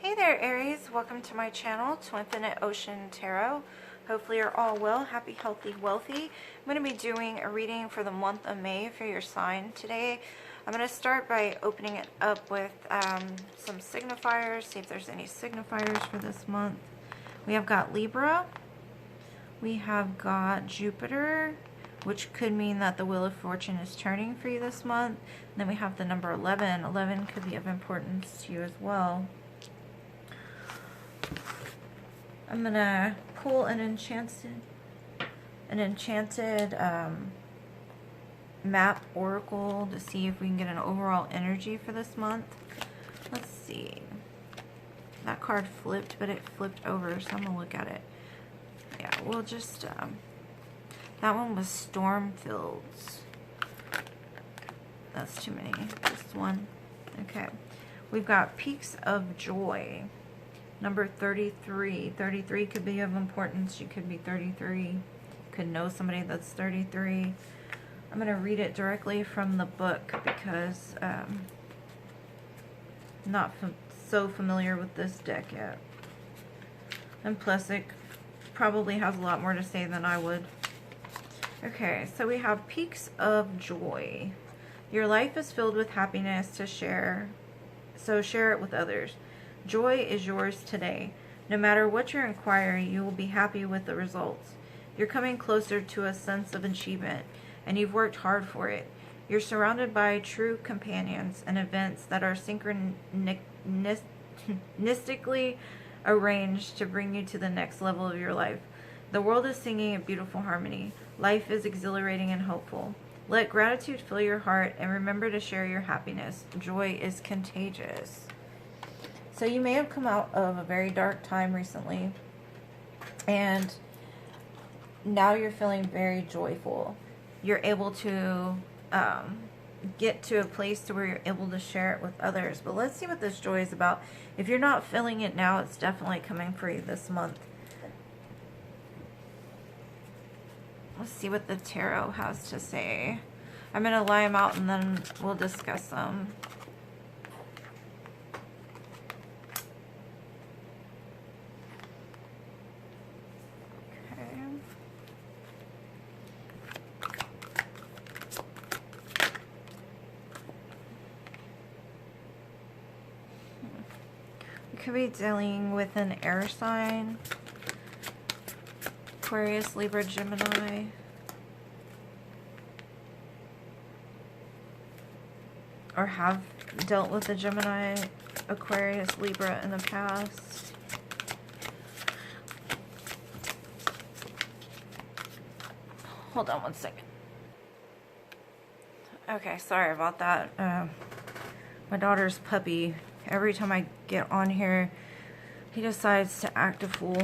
Hey there, Aries. Welcome to my channel, TWINfiniteocean Tarot. Hopefully you're all well, happy, healthy, wealthy. I'm going to be doing a reading for the month of May for your sign today. I'm going to start by opening it up with some signifiers, see if there's any signifiers for this month. We have got Libra. We have got Jupiter, which could mean that the Wheel of Fortune is turning for you this month. And then we have the number 11. 11 could be of importance to you as well. I'm gonna pull an enchanted map oracle to see if we can get an overall energy for this month. Let's see. That card flipped, but it flipped over, so I'm gonna look at it. Yeah, we'll just that one was storm fields. That's too many. Just one. Okay. We've got peaks of joy. Number 33. 33 could be of importance. You could be 33. Could know somebody that's 33. I'm going to read it directly from the book because I'm not so familiar with this deck yet. And plus it probably has a lot more to say than I would. Okay, so we have peaks of joy. Your life is filled with happiness to share, so share it with others. Joy is yours today. No matter what your inquiry, you will be happy with the results. You're coming closer to a sense of achievement, and you've worked hard for it. You're surrounded by true companions and events that are synchronistically arranged to bring you to the next level of your life. The world is singing a beautiful harmony. Life is exhilarating and hopeful. Let gratitude fill your heart and remember to share your happiness. Joy is contagious. So you may have come out of a very dark time recently, and now you're feeling very joyful. You're able to get to a place to where you're able to share it with others. But let's see what this joy is about. If you're not feeling it now, it's definitely coming for you this month. Let's see what the tarot has to say. I'm going to lie them out and then we'll discuss them. Could be dealing with an air sign, Aquarius, Libra, Gemini, or have dealt with a Gemini, Aquarius, Libra in the past. Hold on one second. Okay, sorry about that. My daughter's puppy, every time I get on here, he decides to act a fool.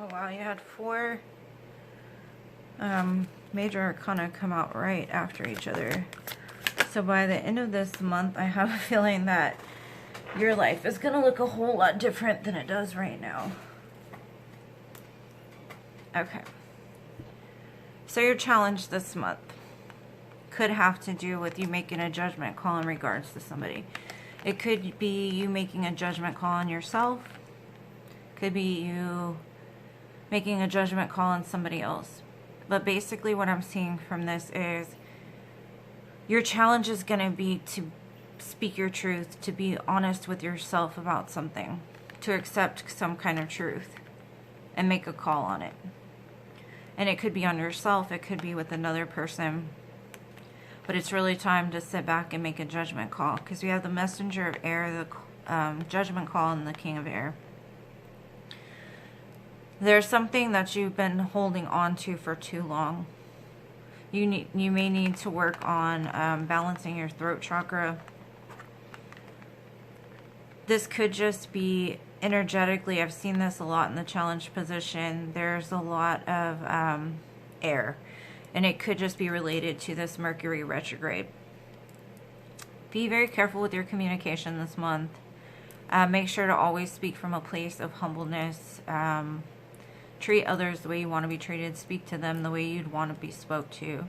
Oh wow, you had 4 major arcana come out right after each other. So by the end of this month, I have a feeling that your life is going to look a whole lot different than it does right now. Okay. So your challenge this month could have to do with you making a judgment call in regards to somebody. It could be you making a judgment call on yourself. Could be you making a judgment call on somebody else. But basically what I'm seeing from this is your challenge is going to be to speak your truth, to be honest with yourself about something, to accept some kind of truth and make a call on it. And it could be on yourself, it could be with another person. But it's really time to sit back and make a judgment call, because we have the messenger of air, the judgment call, and the king of air. There's something that you've been holding on to for too long. You may need to work on balancing your throat chakra. This could just be energetically, I've seen this a lot in the challenge position. There's a lot of air, and it could just be related to this Mercury retrograde. Be very careful with your communication this month. Make sure to always speak from a place of humbleness. Treat others the way you want to be treated. Speak to them the way you'd want to be spoke to.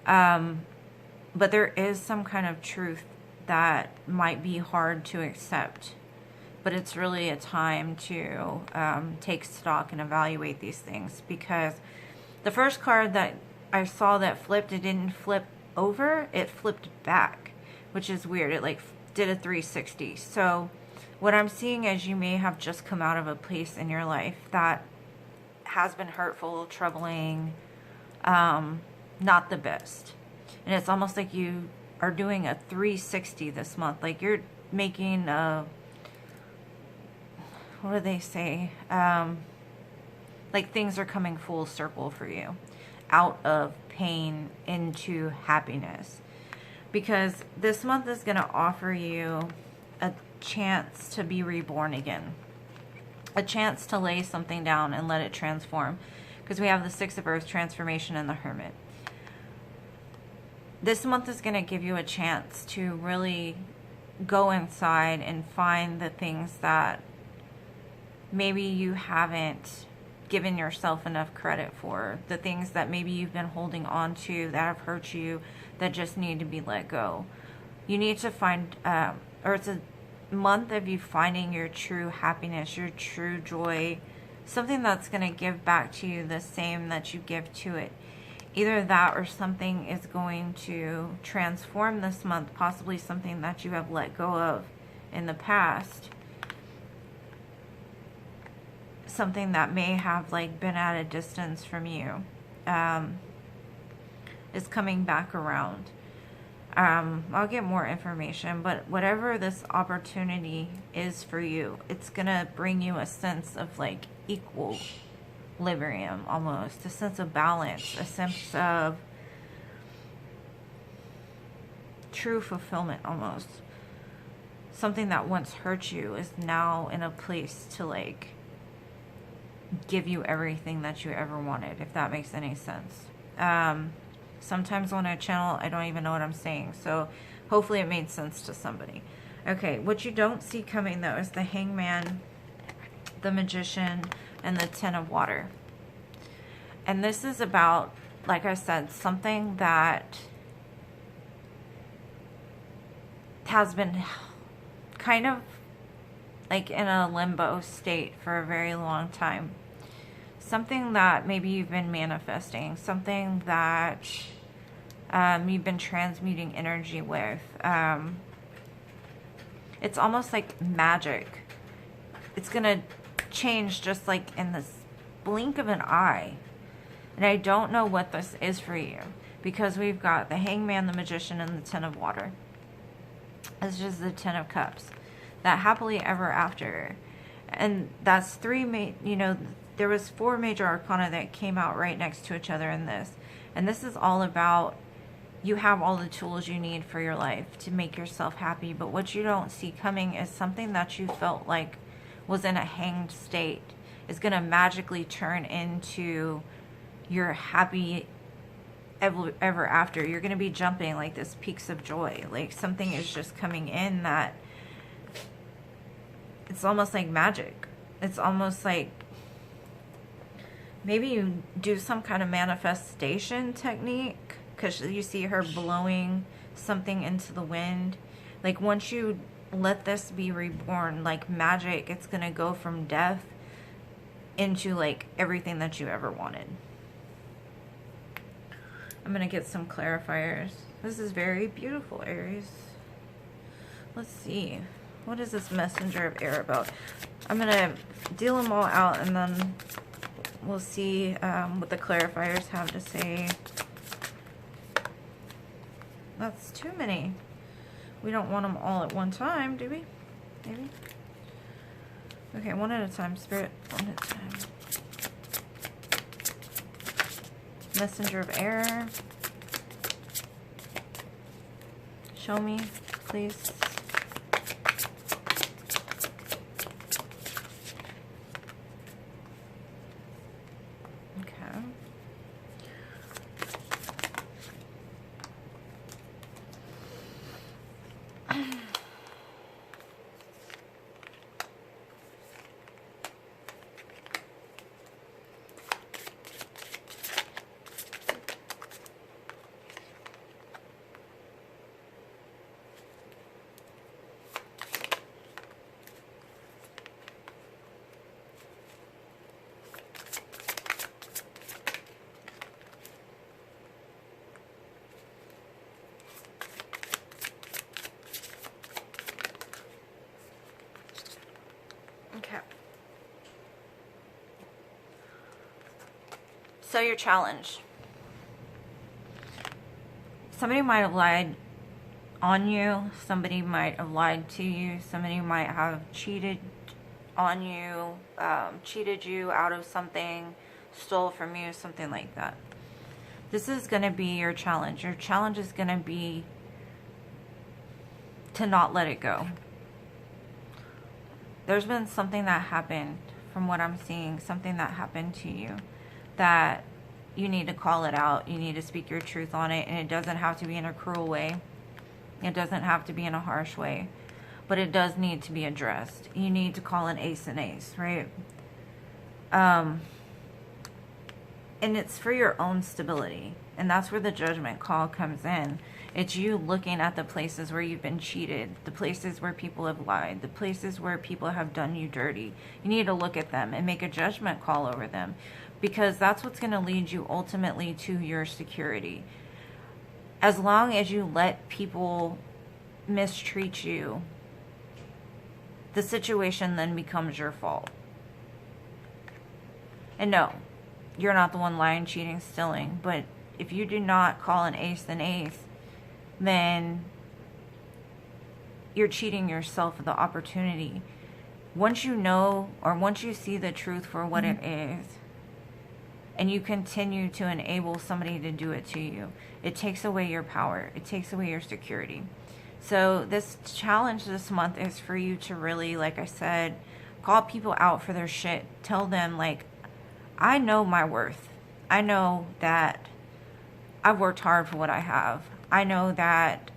But there is some kind of truth that might be hard to accept. But it's really a time to take stock and evaluate these things. Because the first card that I saw that flipped, it didn't flip over. It flipped back, which is weird. It like did a 360. So what I'm seeing is you may have just come out of a place in your life that has been hurtful, troubling, not the best. And it's almost like you are doing a 360 this month. Like you're making a, what do they say? Like things are coming full circle for you. Out of pain into happiness. Because this month is going to offer you a chance to be reborn again. A chance to lay something down and let it transform. Because we have the Six of Earth, transformation, and the Hermit. This month is going to give you a chance to really go inside and find the things that maybe you haven't given yourself enough credit for. The things that maybe you've been holding on to that have hurt you, that just need to be let go. You need to find, or it's a month of you finding your true happiness, your true joy, something that's going to give back to you the same that you give to it. Either that or something is going to transform this month, possibly something that you have let go of in the past. Something that may have like been at a distance from you is coming back around. I'll get more information, but whatever this opportunity is for you, it's gonna bring you a sense of like equilibrium, almost a sense of balance, a sense of true fulfillment, almost. Something that once hurt you is now in a place to like give you everything that you ever wanted, if that makes any sense. Sometimes on a channel, I don't even know what I'm saying, so hopefully it made sense to somebody. Okay, what you don't see coming, though, is the Hangman, the Magician, and the Ten of Water. And this is about, like I said, something that has been kind of like in a limbo state for a very long time. Something that maybe you've been manifesting, something that you've been transmuting energy with. It's almost like magic. It's going to change just like in this blink of an eye. And I don't know what this is for you, because we've got the Hangman, the Magician, and the Ten of Water. It's just the Ten of Cups. That happily ever after. And that's there was 4 major arcana that came out right next to each other in this. And this is all about you have all the tools you need for your life to make yourself happy. But what you don't see coming is something that you felt like was in a hanged state is going to magically turn into your happy ever after. You're going to be jumping like this peaks of joy. Like something is just coming in that it's almost like magic. It's almost like maybe you do some kind of manifestation technique, because you see her blowing something into the wind. Like once you let this be reborn, like magic, it's going to go from death into like everything that you ever wanted. I'm going to get some clarifiers. This is very beautiful, Aries. Let's see. What is this messenger of air about? I'm going to deal them all out and then we'll see what the clarifiers have to say. That's too many. We don't want them all at one time, do we? Maybe? Okay, one at a time, Spirit. One at a time. Messenger of air. Show me, please. Okay. Okay. So your challenge. Somebody might have lied on you. Somebody might have lied to you. Somebody might have cheated on you, cheated you out of something, stole from you, something like that. This is going to be your challenge. Your challenge is going to be to not let it go. There's been something that happened, from what I'm seeing, something that happened to you that you need to call it out. You need to speak your truth on it, and it doesn't have to be in a cruel way. It doesn't have to be in a harsh way, but it does need to be addressed. You need to call an ace an ace, right? And it's for your own stability, and that's where the judgment call comes in. It's you looking at the places where you've been cheated, the places where people have lied, the places where people have done you dirty. You need to look at them and make a judgment call over them, because that's what's going to lead you ultimately to your security. As long as you let people mistreat you, the situation then becomes your fault. And no, you're not the one lying, cheating, stealing, but if you do not call an ace, then you're cheating yourself of the opportunity. Once you know, or once you see the truth for what it is, and you continue to enable somebody to do it to you, it takes away your power. It takes away your security. So this challenge this month is for you to really, like I said, call people out for their shit. Tell them, like, I know my worth. I know that I've worked hard for what I have. I know that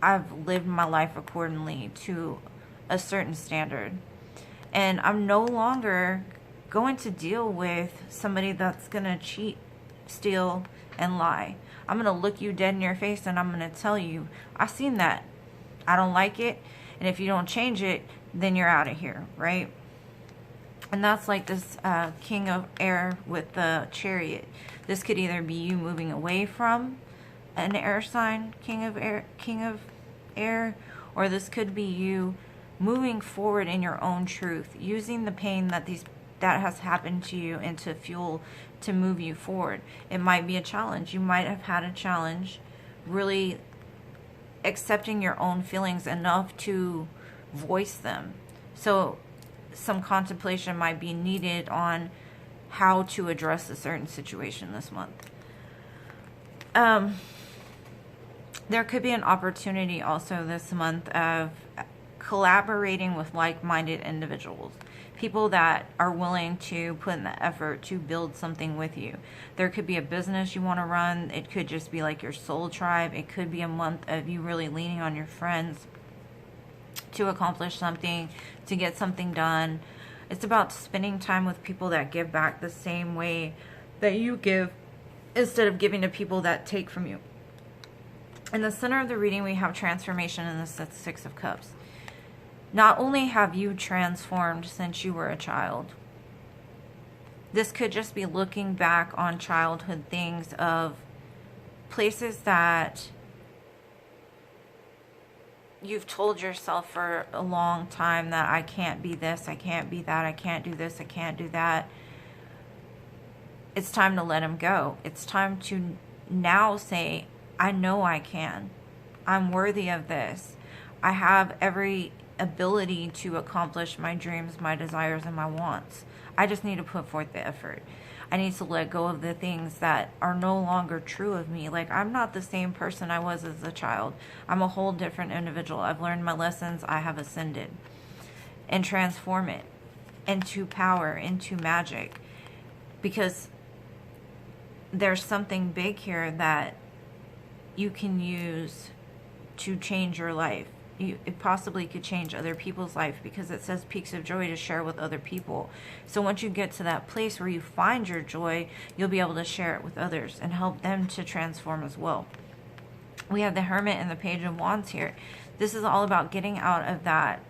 I've lived my life accordingly to a certain standard. And I'm no longer going to deal with somebody that's going to cheat, steal, and lie. I'm going to look you dead in your face and I'm going to tell you, I've seen that. I don't like it. And if you don't change it, then you're out of here, right? And that's like this King of Air with the Chariot. This could either be you moving away from an air sign, King of Air, or this could be you moving forward in your own truth, using the pain that has happened to you into fuel to move you forward. It might be a challenge. You might have had a challenge really accepting your own feelings enough to voice them. So some contemplation might be needed on how to address a certain situation this month. There could be an opportunity also this month of collaborating with like-minded individuals, people that are willing to put in the effort to build something with you. There could be a business you want to run. It could just be like your soul tribe. It could be a month of you really leaning on your friends to accomplish something, to get something done. It's about spending time with people that give back the same way that you give, instead of giving to people that take from you. In the center of the reading, we have transformation in the Six of Cups. Not only have you transformed since you were a child, this could just be looking back on childhood things of places that you've told yourself for a long time that I can't be this, I can't be that, I can't do this, I can't do that. It's time to let them go. It's time to now say, I know I can. I'm worthy of this. I have every ability to accomplish my dreams, my desires, and my wants. I just need to put forth the effort. I need to let go of the things that are no longer true of me. Like, I'm not the same person I was as a child. I'm a whole different individual. I've learned my lessons. I have ascended. And transform it into power, into magic. Because there's something big here that you can use to change your life. It possibly could change other people's life, because it says peaks of joy to share with other people. So once you get to that place where you find your joy, you'll be able to share it with others and help them to transform as well. We have the Hermit and the Page of Wands here. This is all about getting out of that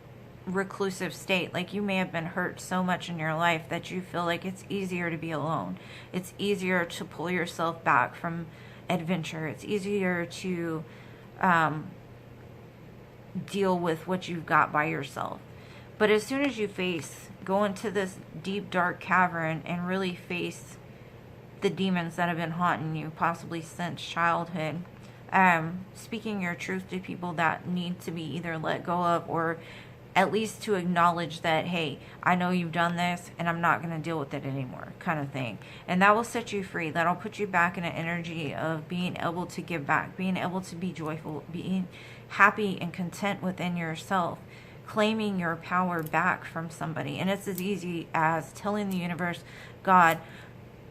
reclusive state. Like, you may have been hurt so much in your life that you feel like it's easier to be alone. It's easier to pull yourself back from adventure. It's easier to deal with what you've got by yourself. But as soon as you go into this deep dark cavern and really face the demons that have been haunting you, possibly since childhood, speaking your truth to people that need to be either let go of, or at least to acknowledge that, hey, I know you've done this and I'm not going to deal with it anymore, kind of thing. And that will set you free. That'll put you back in an energy of being able to give back, being able to be joyful, being happy and content within yourself, claiming your power back from somebody. And it's as easy as telling the universe, God,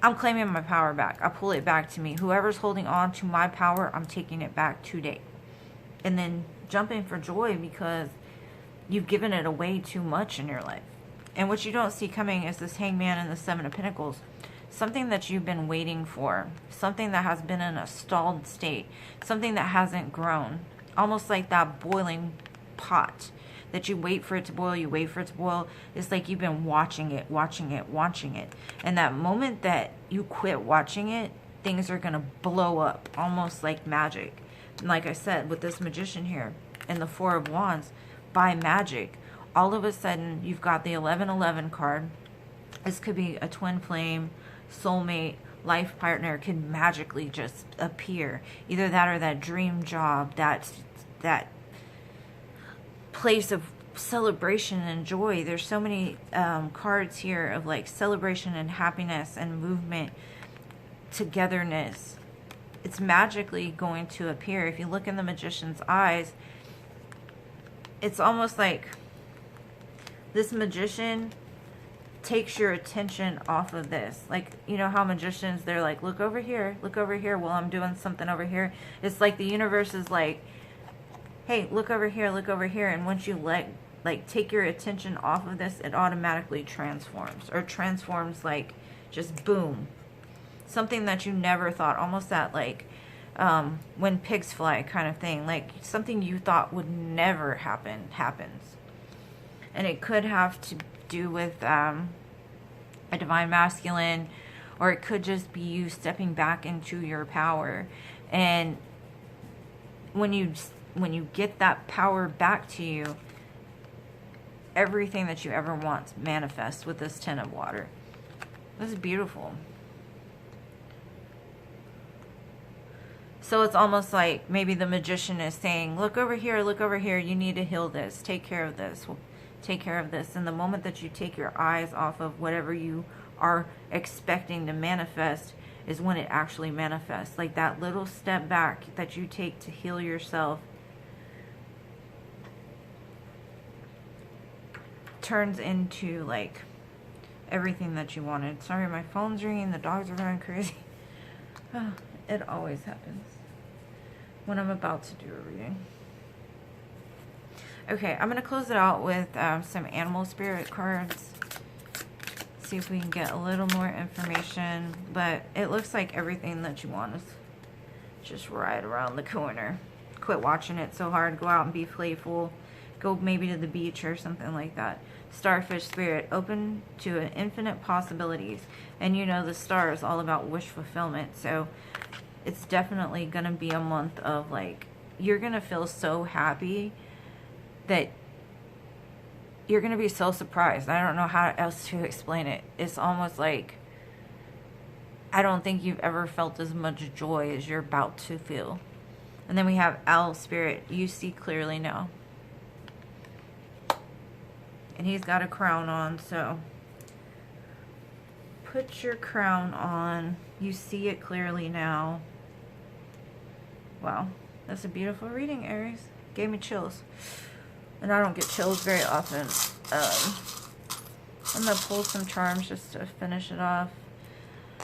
I'm claiming my power back. I pull it back to me. Whoever's holding on to my power, I'm taking it back today. And then jumping for joy because you've given it away too much in your life. And what you don't see coming is this Hangman and the Seven of Pentacles. Something that you've been waiting for. Something that has been in a stalled state. Something that hasn't grown. Almost like that boiling pot that you wait for it to boil, you wait for it to boil. It's like you've been watching it, watching it, watching it. And that moment that you quit watching it, things are going to blow up, almost like magic. And like I said, with this Magician here and the Four of Wands, by magic, all of a sudden you've got the 1111 card. This could be a twin flame, soulmate, life partner could magically just appear. Either that or that dream job, that place of celebration and joy. There's so many cards here of like celebration and happiness and movement, togetherness. It's magically going to appear. If you look in the Magician's eyes, it's almost like this Magician takes your attention off of this. Like, you know how magicians, they're like, look over here while I'm doing something over here. It's like the universe is like, hey, look over here. And once you take your attention off of this, it automatically transforms, or transforms like just boom. Something that you never thought, almost that like when pigs fly kind of thing. Like something you thought would never happen, happens. And it could have to do with a divine masculine, or it could just be you stepping back into your power. And when you get that power back to you, everything that you ever want manifests with this Ten of Water. This is beautiful. So it's almost like maybe the Magician is saying, look over here, you need to heal this, take care of this, take care of this. And the moment that you take your eyes off of whatever you are expecting to manifest is when it actually manifests. Like that little step back that you take to heal yourself turns into like everything that you wanted. Sorry, my phone's ringing, the dogs are going crazy. Oh, it always happens when I'm about to do a reading. Okay, I'm going to close it out with some animal spirit cards. See if we can get a little more information. But it looks like everything that you want is just right around the corner. Quit watching it so hard. Go out and be playful. Go maybe to the beach or something like that. Starfish spirit, open to infinite possibilities. And you know the star is all about wish fulfillment. So it's definitely going to be a month of like, you're going to feel so happy that you're going to be so surprised. I don't know how else to explain it. It's almost like, I don't think you've ever felt as much joy as you're about to feel. And then we have owl spirit, you see clearly now. And he's got a crown on, so put your crown on. You see it clearly now. Wow, that's a beautiful reading, Aries. Gave me chills. And I don't get chills very often. I'm going to pull some charms just to finish it off.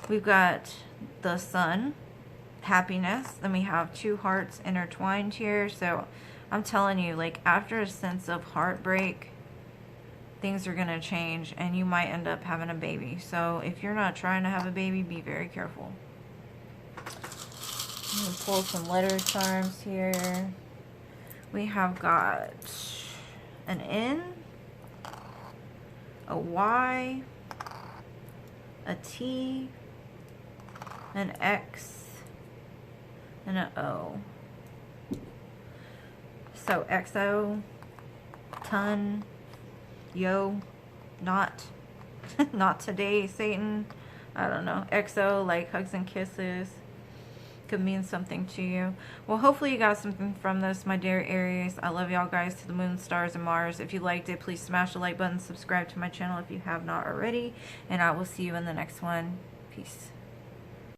We've got the sun, happiness. Then we have 2 hearts intertwined here. So I'm telling you, like, after a sense of heartbreak, things are going to change and you might end up having a baby. So if you're not trying to have a baby, be very careful. I'm going to pull some letter charms here. We have got an N, a Y, a T, an X, and an O. So XO, ton, yo, not, not today, Satan. I don't know. XO, like hugs and kisses. Could mean something to you. Well, hopefully you got something from this, my dear Aries. I love y'all guys to the moon, stars, and Mars. If you liked it, please smash the like button, subscribe to my channel if you have not already, and I will see you in the next one. Peace.